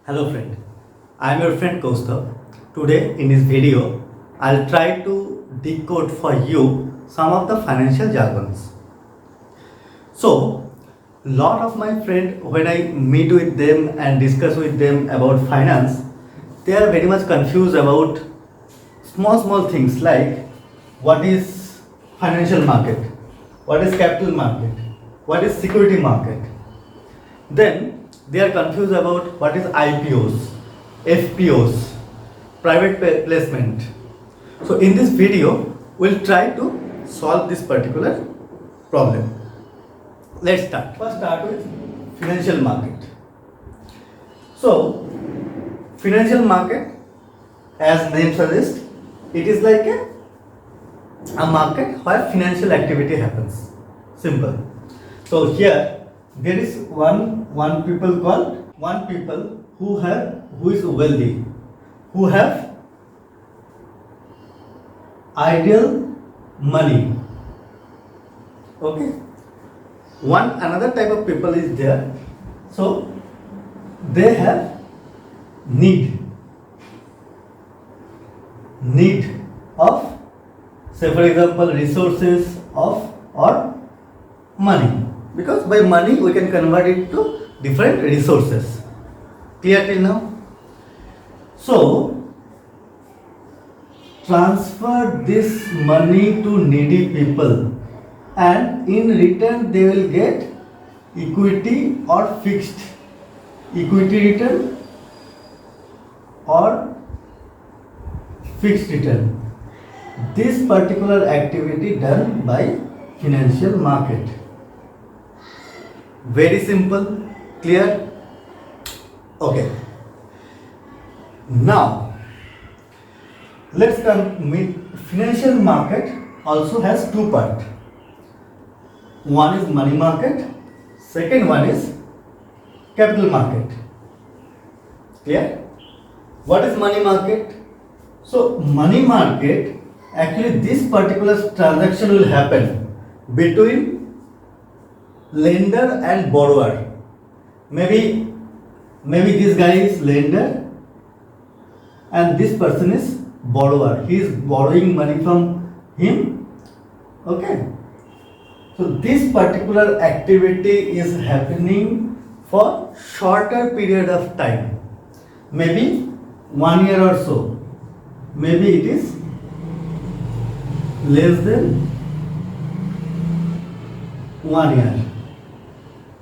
Hello friend, I am your friend Kaustav. Today in this video, I'll try to decode for you some of the financial jargons. So, lot of my friend when I meet with them and discuss with them about finance, they are very much confused about small things like what is financial market, what is capital market, what is security market. Then they are confused about what is IPOs, FPOs, placement. So in this video, we'll try to solve this particular problem. Let's start. First start with financial market. So financial market, as name suggests, it is like a market where financial activity happens. Simple. So here there is one people who is wealthy, who have ideal money. Okay. One another type of people is there. So they have need of, say for example, resources of or money, because by money we can convert it to different resources. Clear till now? So transfer this money to needy people and in return they will get equity or fixed equity return or fixed return. This particular activity done by financial market. Very simple, clear? Okay. Now, let's come with financial market also has two parts. One is money market, second one is capital market. Clear? What is money market? So, money market, actually this particular transaction will happen between lender and borrower. Maybe this guy is lender and this person is borrower. He is borrowing money from him. Okay. So this particular activity is happening for shorter period of time. Maybe 1 year or so. Maybe it is less than 1 year.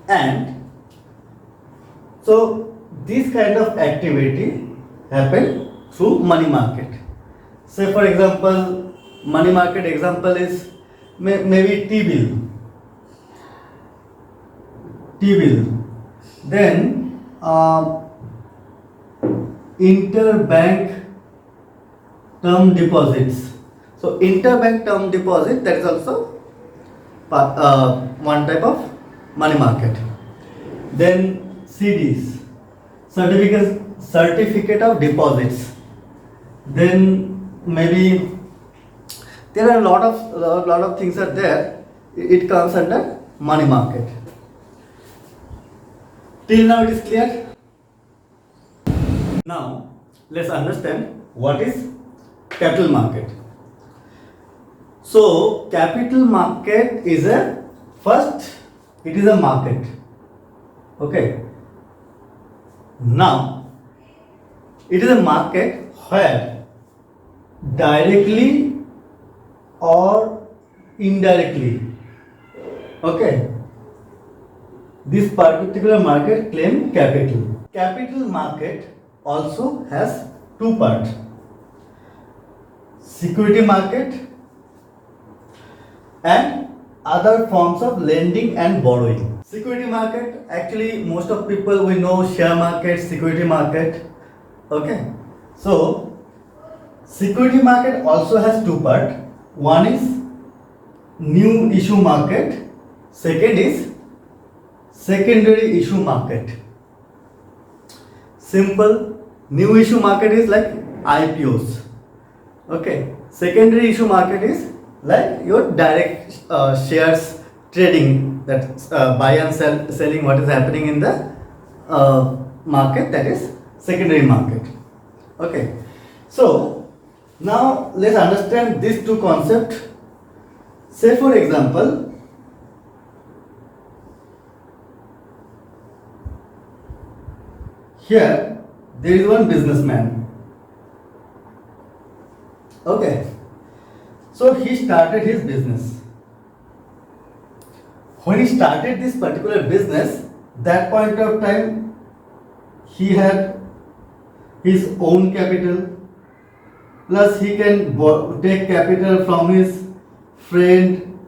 And so this kind of activity happen through money market. Say for example, money market example is maybe T-bill. Then interbank term deposits. So interbank term deposit, that is also one type of money market. Then CDs, certificate of deposits. Then maybe there are a lot of things are there. It comes under money market. Till now it is clear. Now let's understand what is capital market. So capital market is it is a market. Okay. Now it is a market where directly or indirectly, okay, this particular market claim capital. Capital market also has two parts: security market and other forms of lending and borrowing. Security market, actually most of people we know share market, security market. Okay. So security market also has two parts. One is new issue market, second is secondary issue market. Simple. New issue market is like IPOs. Okay. Secondary issue market is like your direct shares trading, that buy and selling what is happening in the market, that is secondary market. Okay, so now let's understand these two concepts. Say for example, here there is one businessman. Okay, so he started his business. When he started this particular business, that point of time he had his own capital, plus he can take capital from his friend,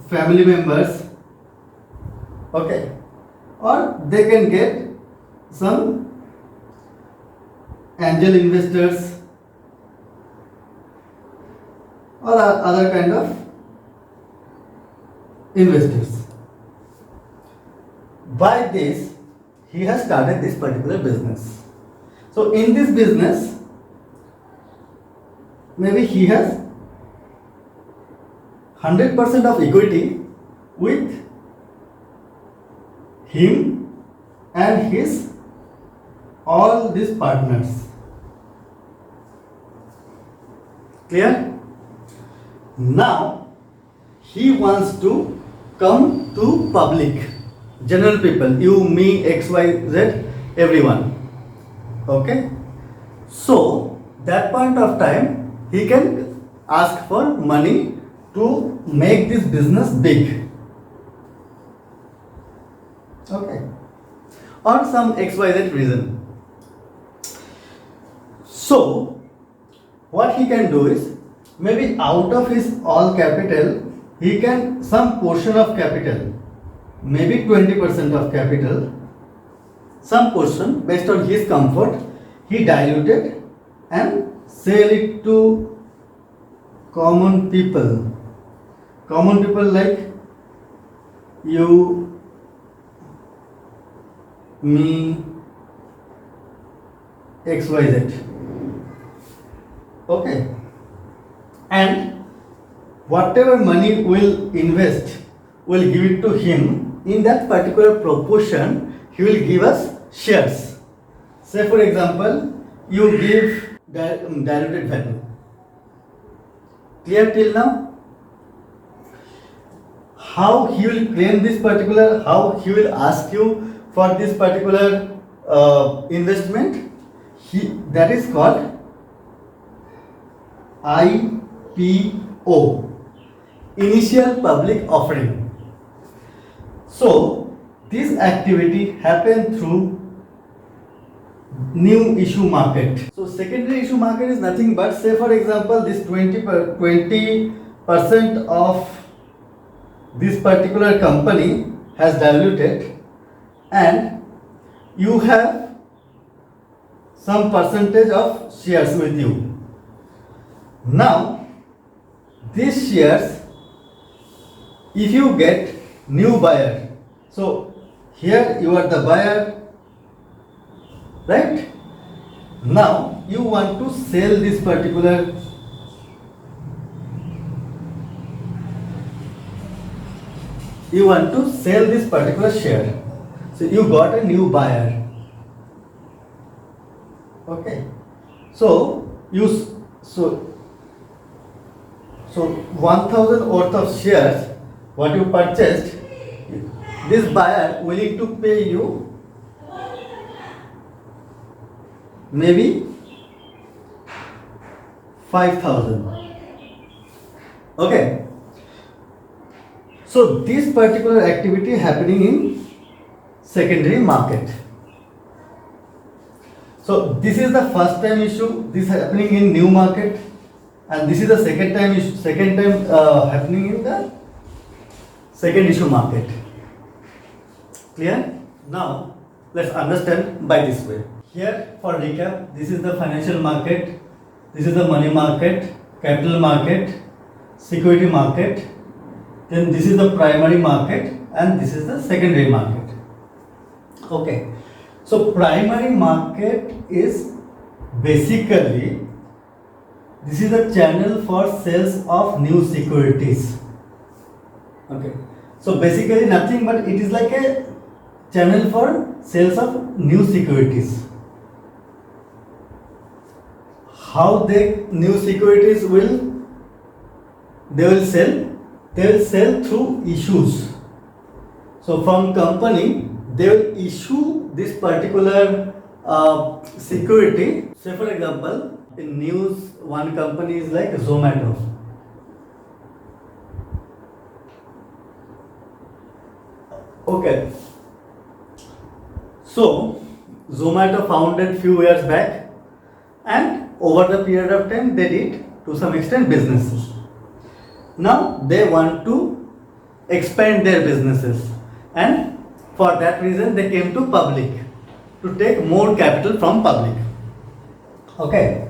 family members, okay, or they can get some angel investors or other kind of investors. By this, he has started this particular business. So in this business, maybe he has 100% of equity with him and his all these partners. Clear? Now he wants to come to public, general people, you, me, X, Y, Z, everyone. Okay? So that point of time he can ask for money to make this business big. Okay? Or some XYZ reason. So what he can do is, maybe out of his all capital, he can some portion of capital, maybe 20% of capital, some portion based on his comfort, he diluted and sell it to common people. Common people like you, me, XYZ. Okay. And whatever money will invest, will give it to him in that particular proportion. He will give us shares. Say for example, you give diluted value. Clear till now? How he will claim this particular, how he will ask you for this particular investment, that is called IPO, initial public offering. So this activity happened through new issue market. So secondary issue market is nothing but, say for example, this 20% of this particular company has diluted and you have some percentage of shares with you. Now these shares, if you get new buyer, so here you are the buyer, right? Now you want to sell this particular share. So you got a new buyer. Okay. So 1000 worth of shares what you purchased, this buyer willing to pay you maybe 5,000. Okay. So this particular activity happening in secondary market. So this is the first time issue, this happening in new market, and this is the second time happening in the second issue market. Clear? Now let's understand by this way. Here for recap, this is the financial market, this is the money market, capital market, security market, then this is the primary market and this is the secondary market. Okay. So primary market is basically, this is a channel for sales of new securities. Okay. So basically nothing but it is like a channel for sales of new securities. how the new securities they will sell through issues. So from company they will issue this particular security. Say for example, in news, one company is like Zomato. Okay, so Zomato founded few years back, and over the period of time they did to some extent businesses. Now they want to expand their businesses, and for that reason they came to public to take more capital from public. Okay,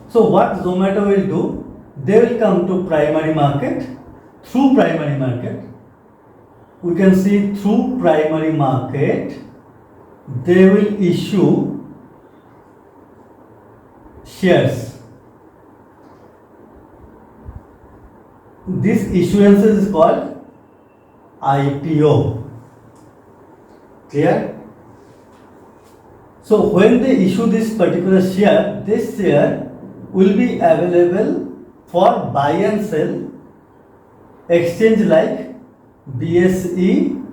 so what Zomato will do, they will come to primary market. Through primary market, we can see through primary market they will issue shares. This issuance is called IPO. Clear? So when they issue this particular share, this share will be available for buy and sell exchange like BSE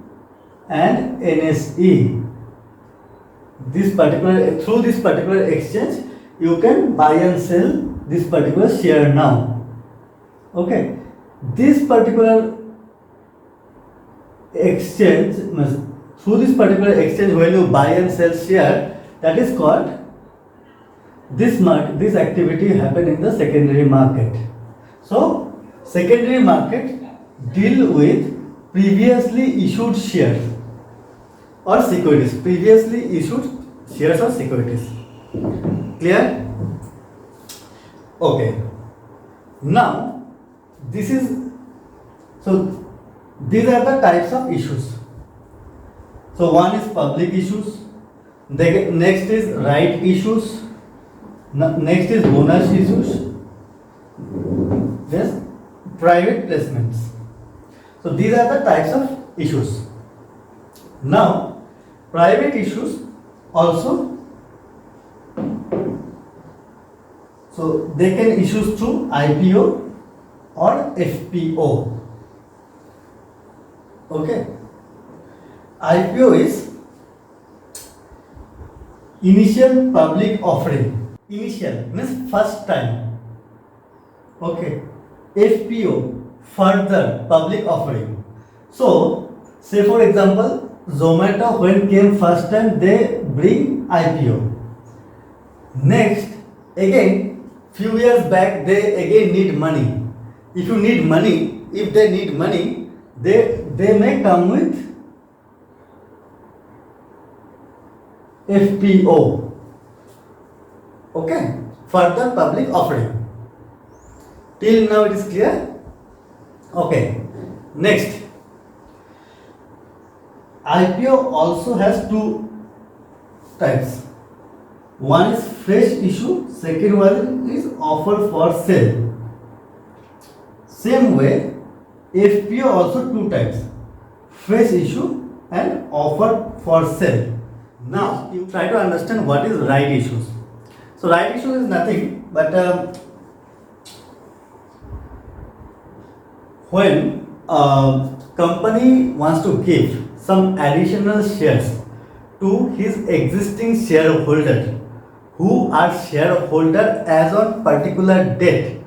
and NSE. Through this particular exchange you can buy and sell this particular share now. Okay, this particular exchange, through this particular exchange when you buy and sell share, that is called this activity happen in the secondary market. So secondary market deal with previously issued shares or securities, previously issued shares or securities. Clear? Okay, now these are the types of issues. So one is public issues, next is right issues, next is bonus issues, yes, private placements. So these are the types of issues. Now private issues also, so they can issue through IPO or FPO. Okay, IPO is initial public offering. Initial means first time. Okay, FPO, further public offering. So say for example, Zomato when came first time they bring IPO. Next again few years back they again need money. If they need money, they may come with FPO. Okay, further public offering. Till now it is clear? Okay, next, IPO also has two types. One is fresh issue, second one is offer for sale. Same way, FPO also two types, fresh issue and offer for sale. Now you try to understand what is right issues. So right issue is nothing but when a company wants to give some additional shares to his existing shareholder who are shareholder as on particular date.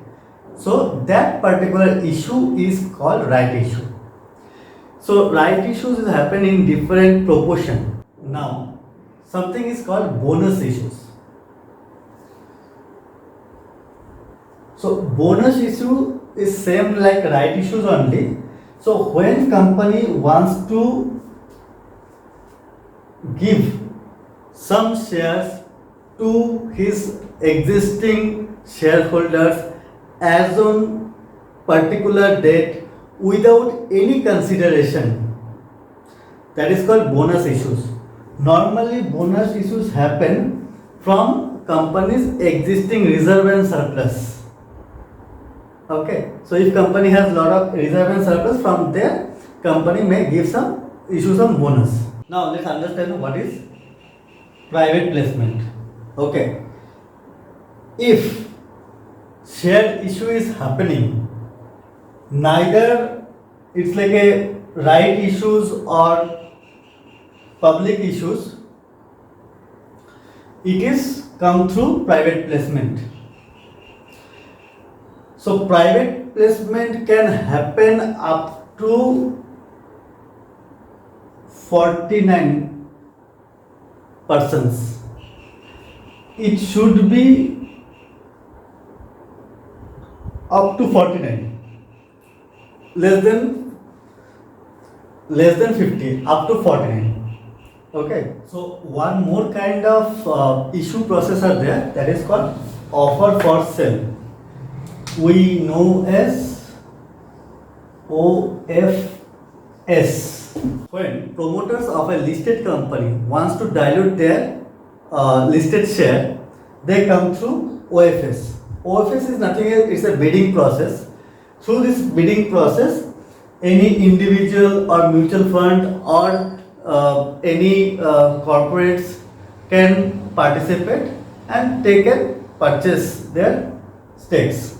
So that particular issue is called right issue. So right issues happen in different proportion. Now something is called bonus issues. So bonus issue is same like right issues only. So when company wants to give some shares to his existing shareholders as on particular date without any consideration, that is called bonus issues. Normally bonus issues happen from company's existing reserve and surplus. Okay, so if company has lot of reserve and surplus, from there company may issue some bonus. Now let's understand what is private placement. Okay, if share issue is happening, neither it's like a right issues or public issues, it is come through private placement. So private placement can happen up to 49 persons. It should be up to 49, less than 50, up to 49. Okay, so one more kind of issue process are there, that is called offer for sale. We know as OFS. When promoters of a listed company wants to dilute their listed share, they come through OFS. OFS is nothing else, it's a bidding process. Through this bidding process, any individual or mutual fund or any corporates can participate and take and purchase their stakes.